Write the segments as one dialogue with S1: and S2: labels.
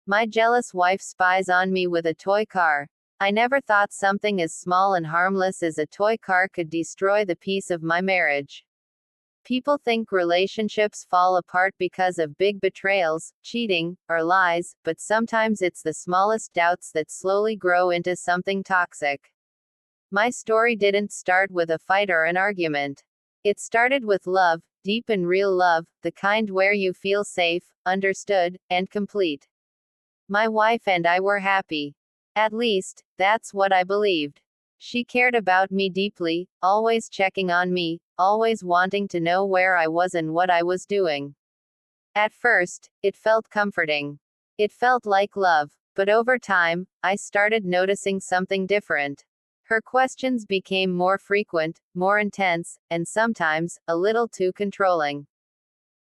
S1: My jealous wife spies on me with a toy car. I never thought something as small and harmless as a toy car could destroy the peace of my marriage. People think relationships fall apart because of big betrayals, cheating, or lies, but sometimes it's the smallest doubts that slowly grow into something toxic. My story didn't start with a fight or an argument. It started with love, deep and real love, the kind where you feel safe, understood, and complete. My wife and I were happy. At least, that's what I believed. She cared about me deeply, always checking on me, always wanting to know where I was and what I was doing. At first, it felt comforting. It felt like love, but over time, I started noticing something different. Her questions became more frequent, more intense, and sometimes, a little too controlling.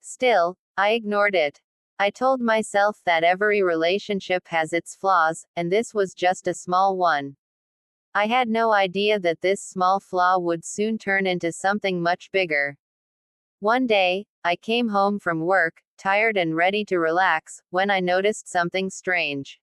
S1: Still, I ignored it. I told myself that every relationship has its flaws, and this was just a small one. I had no idea that this small flaw would soon turn into something much bigger. One day, I came home from work, tired and ready to relax, when I noticed something strange.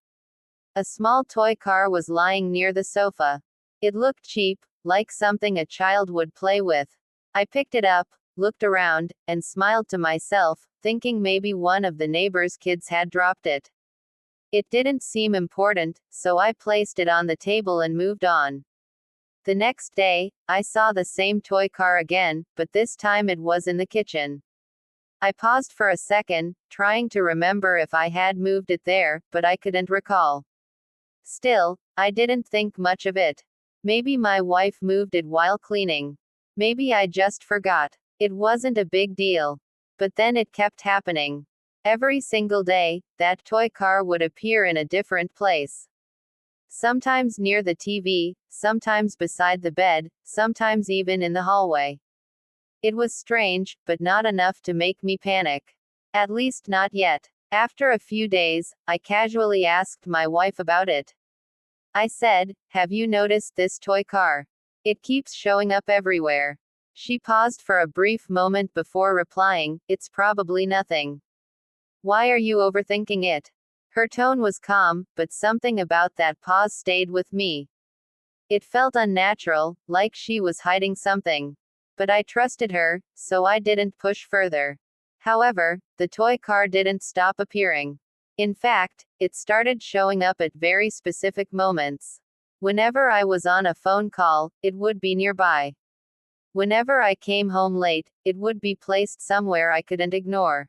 S1: A small toy car was lying near the sofa. It looked cheap, like something a child would play with. I picked it up, looked around, and smiled to myself, thinking maybe one of the neighbor's kids had dropped it. It didn't seem important, so I placed it on the table and moved on. The next day, I saw the same toy car again, but this time it was in the kitchen. I paused for a second, trying to remember if I had moved it there, but I couldn't recall. Still, I didn't think much of it. Maybe my wife moved it while cleaning. Maybe I just forgot. It wasn't a big deal. But then it kept happening. Every single day, that toy car would appear in a different place. Sometimes near the TV, sometimes beside the bed, sometimes even in the hallway. It was strange, but not enough to make me panic. At least not yet. After a few days, I casually asked my wife about it. I said, "Have you noticed this toy car? It keeps showing up everywhere." She paused for a brief moment before replying, "It's probably nothing. Why are you overthinking it?" Her tone was calm, but something about that pause stayed with me. It felt unnatural, like she was hiding something. But I trusted her, so I didn't push further. However, the toy car didn't stop appearing. In fact, it started showing up at very specific moments. Whenever I was on a phone call, it would be nearby. Whenever I came home late, it would be placed somewhere I couldn't ignore.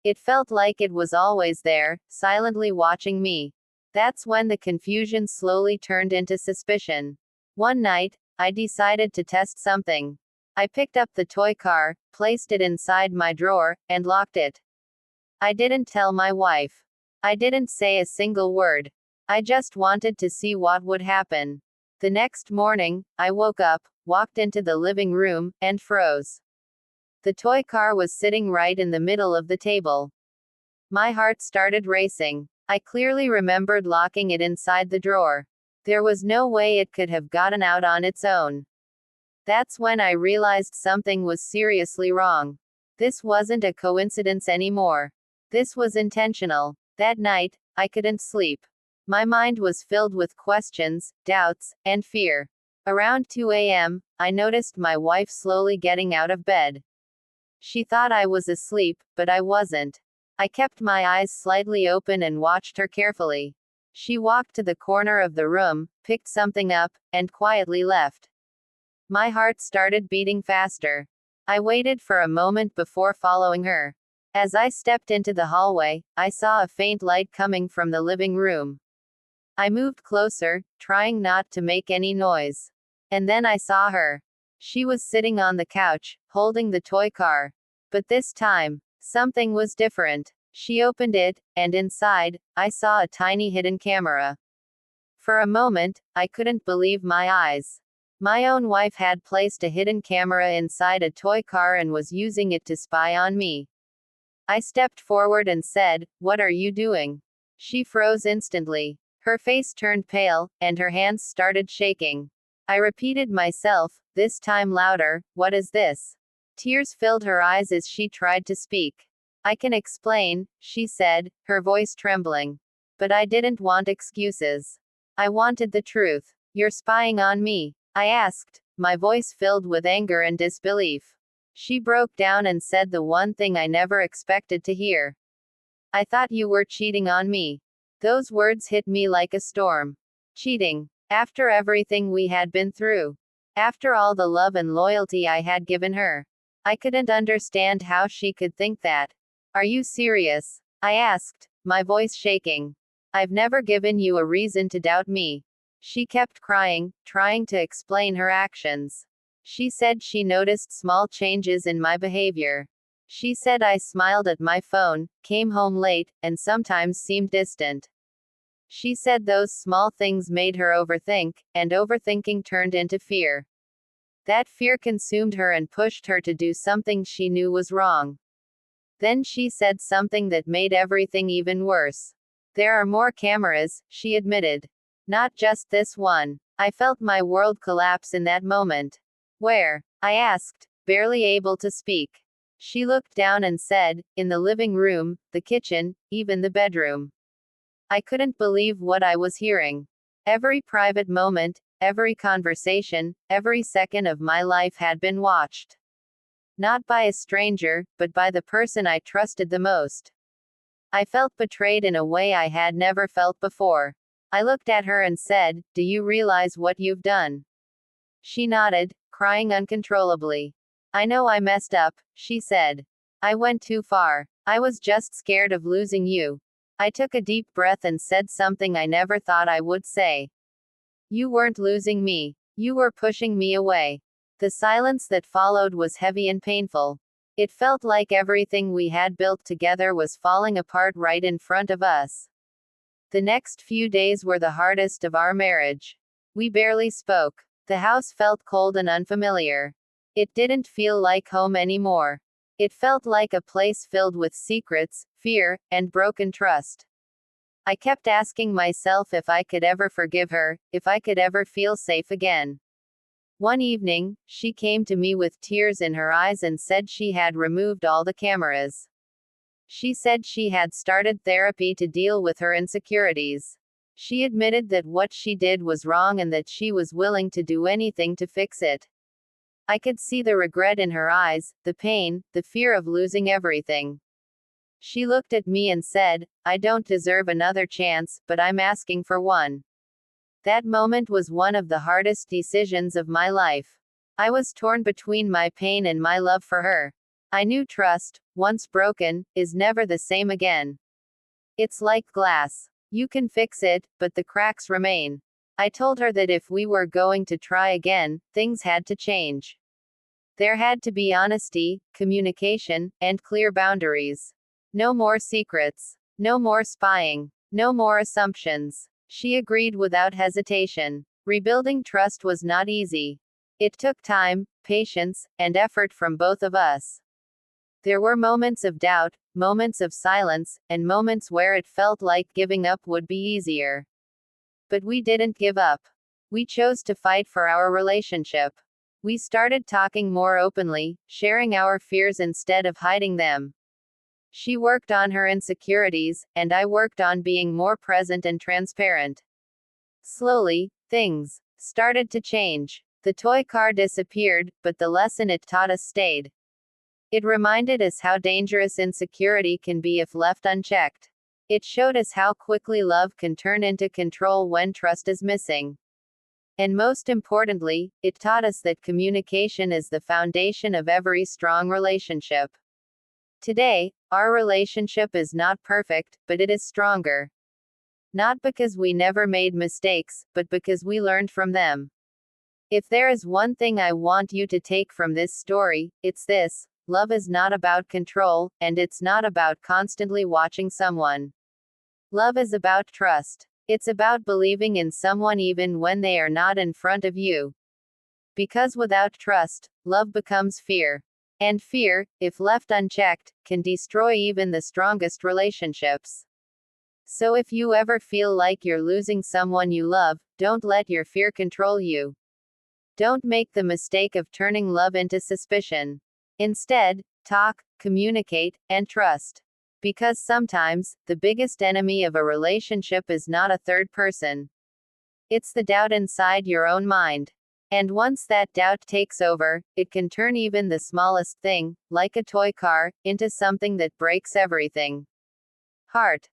S1: It felt like it was always there, silently watching me. That's when the confusion slowly turned into suspicion. One night, I decided to test something. I picked up the toy car, placed it inside my drawer, and locked it. I didn't tell my wife. I didn't say a single word. I just wanted to see what would happen. The next morning, I woke up, walked into the living room, and froze. The toy car was sitting right in the middle of the table. My heart started racing. I clearly remembered locking it inside the drawer. There was no way it could have gotten out on its own. That's when I realized something was seriously wrong. This wasn't a coincidence anymore. This was intentional. That night, I couldn't sleep. My mind was filled with questions, doubts, and fear. Around 2 a.m., I noticed my wife slowly getting out of bed. She thought I was asleep, but I wasn't. I kept my eyes slightly open and watched her carefully. She walked to the corner of the room, picked something up, and quietly left. My heart started beating faster. I waited for a moment before following her. As I stepped into the hallway, I saw a faint light coming from the living room. I moved closer, trying not to make any noise. And then I saw her. She was sitting on the couch, holding the toy car. But this time, something was different. She opened it, and inside, I saw a tiny hidden camera. For a moment, I couldn't believe my eyes. My own wife had placed a hidden camera inside a toy car and was using it to spy on me. I stepped forward and said, "What are you doing?" She froze instantly. Her face turned pale, and her hands started shaking. I repeated myself, this time louder, "What is this?" Tears filled her eyes as she tried to speak. "I can explain," she said, her voice trembling. But I didn't want excuses. I wanted the truth. You're spying on me, I asked, my voice filled with anger and disbelief. She broke down and said the one thing I never expected to hear. I thought you were cheating on me. Those words hit me like a storm. Cheating. After everything we had been through. After all the love and loyalty I had given her. I couldn't understand how she could think that. Are you serious? I asked, my voice shaking. I've never given you a reason to doubt me. She kept crying, trying to explain her actions. She said she noticed small changes in my behavior. She said I smiled at my phone, came home late, and sometimes seemed distant. She said those small things made her overthink, and overthinking turned into fear. That fear consumed her and pushed her to do something she knew was wrong. Then she said something that made everything even worse. There are more cameras, she admitted. Not just this one. I felt my world collapse in that moment. Where? I asked, barely able to speak. She looked down and said, in the living room, the kitchen, even the bedroom. I couldn't believe what I was hearing. Every private moment, every conversation, every second of my life had been watched. Not by a stranger, but by the person I trusted the most. I felt betrayed in a way I had never felt before. I looked at her and said, "Do you realize what you've done?" She nodded, crying uncontrollably. "I know I messed up," she said. "I went too far. I was just scared of losing you." I took a deep breath and said something I never thought I would say. "You weren't losing me. You were pushing me away." The silence that followed was heavy and painful. It felt like everything we had built together was falling apart right in front of us. The next few days were the hardest of our marriage. We barely spoke. The house felt cold and unfamiliar. It didn't feel like home anymore. It felt like a place filled with secrets, fear, and broken trust. I kept asking myself if I could ever forgive her, if I could ever feel safe again. One evening, she came to me with tears in her eyes and said she had removed all the cameras. She said she had started therapy to deal with her insecurities. She admitted that what she did was wrong and that she was willing to do anything to fix it. I could see the regret in her eyes, the pain, the fear of losing everything. She looked at me and said, "I don't deserve another chance, but I'm asking for one." That moment was one of the hardest decisions of my life. I was torn between my pain and my love for her. I knew trust, once broken, is never the same again. It's like glass. You can fix it, but the cracks remain. I told her that if we were going to try again, things had to change. There had to be honesty, communication, and clear boundaries. No more secrets. No more spying. No more assumptions. She agreed without hesitation. Rebuilding trust was not easy. It took time, patience, and effort from both of us. There were moments of doubt, moments of silence, and moments where it felt like giving up would be easier. But we didn't give up. We chose to fight for our relationship. We started talking more openly, sharing our fears instead of hiding them. She worked on her insecurities, and I worked on being more present and transparent. Slowly, things started to change. The toy car disappeared, but the lesson it taught us stayed. It reminded us how dangerous insecurity can be if left unchecked. It showed us how quickly love can turn into control when trust is missing. And most importantly, it taught us that communication is the foundation of every strong relationship. Today, our relationship is not perfect, but it is stronger. Not because we never made mistakes, but because we learned from them. If there is one thing I want you to take from this story, it's this: love is not about control, and it's not about constantly watching someone. Love is about trust. It's about believing in someone even when they are not in front of you. Because without trust, love becomes fear. And fear, if left unchecked, can destroy even the strongest relationships. So if you ever feel like you're losing someone you love, don't let your fear control you. Don't make the mistake of turning love into suspicion. Instead, talk, communicate, and trust. Because sometimes, the biggest enemy of a relationship is not a third person. It's the doubt inside your own mind. And once that doubt takes over, it can turn even the smallest thing, like a toy car, into something that breaks everything. Heart.